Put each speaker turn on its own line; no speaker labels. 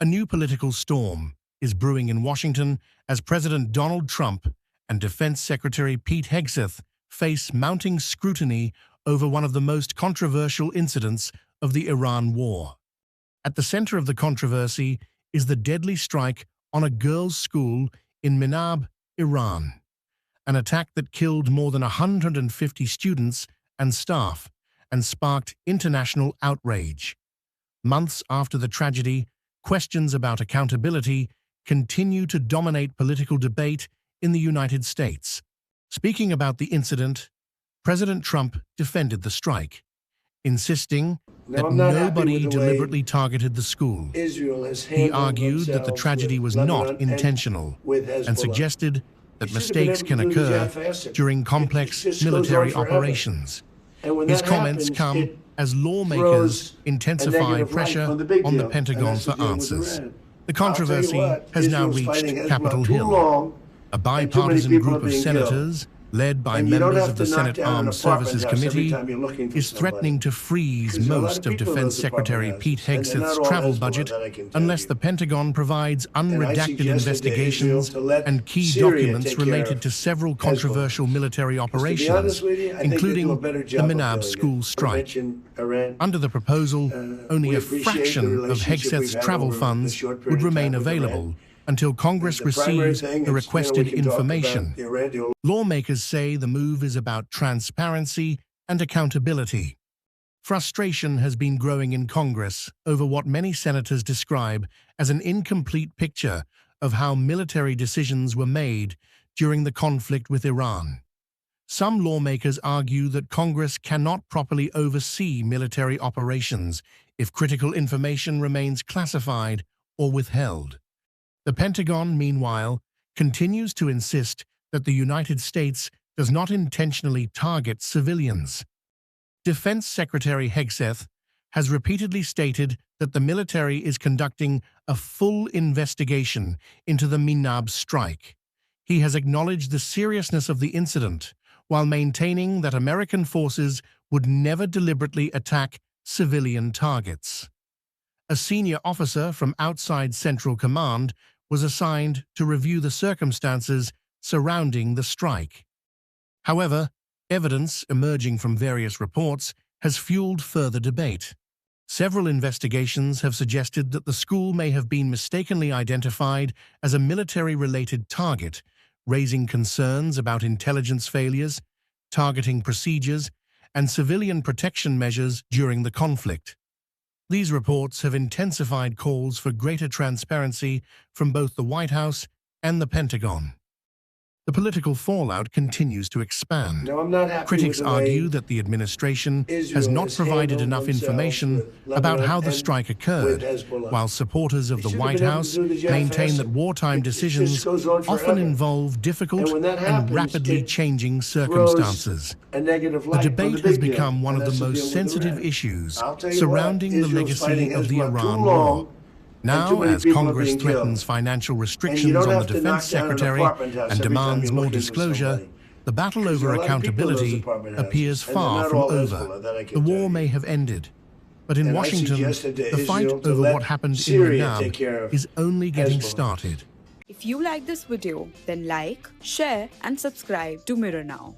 A new political storm is brewing in Washington as President Donald Trump and Defense Secretary Pete Hegseth face mounting scrutiny over one of the most controversial incidents of the Iran war. At the center of the controversy is the deadly strike on a girls' school in Minab, Iran, an attack that killed more than 150 students and staff and sparked international outrage. Months after the tragedy, questions about accountability continue to dominate political debate in the United States. Speaking about the incident, President Trump defended the strike, insisting that nobody deliberately targeted the school. He argued that the tragedy was not intentional and suggested that mistakes can occur during complex military operations. His comments come as lawmakers intensify pressure on the Pentagon for answers. The controversy has now reached Capitol Hill. A bipartisan group of senators, led by members of the Senate Armed Services Committee, is threatening to freeze most of Defense Secretary Pete Hegseth's travel budget unless the Pentagon provides unredacted investigations and key documents related to several controversial military operations, including the Minab school strike. Under the proposal, only a fraction of Hegseth's travel funds would remain available until Congress receives the requested information. Lawmakers say the move is about transparency and accountability. Frustration has been growing in Congress over what many senators describe as an incomplete picture of how military decisions were made during the conflict with Iran. Some lawmakers argue that Congress cannot properly oversee military operations if critical information remains classified or withheld. The Pentagon, meanwhile, continues to insist that the United States does not intentionally target civilians. Defense Secretary Hegseth has repeatedly stated that the military is conducting a full investigation into the Minab strike. He has acknowledged the seriousness of the incident, while maintaining that American forces would never deliberately attack civilian targets. A senior officer from outside Central Command was assigned to review the circumstances surrounding the strike. However, evidence emerging from various reports has fueled further debate. Several investigations have suggested that the school may have been mistakenly identified as a military-related target, raising concerns about intelligence failures, targeting procedures, and civilian protection measures during the conflict. These reports have intensified calls for greater transparency from both the White House and the Pentagon. The political fallout continues to expand. Critics argue that the administration has not provided enough information about how the strike occurred, while supporters of the White House maintain that wartime decisions often involve difficult and rapidly changing circumstances. The debate has become one of the most sensitive issues surrounding the legacy of the Iran war. Now, as Congress threatens financial restrictions on the Defense Secretary and demands more disclosure, the battle over accountability appears far from over. The war may have ended, but in Washington, the fight over what happened in Minab is only getting started.
If you like this video, then like, share and subscribe to Mirror Now.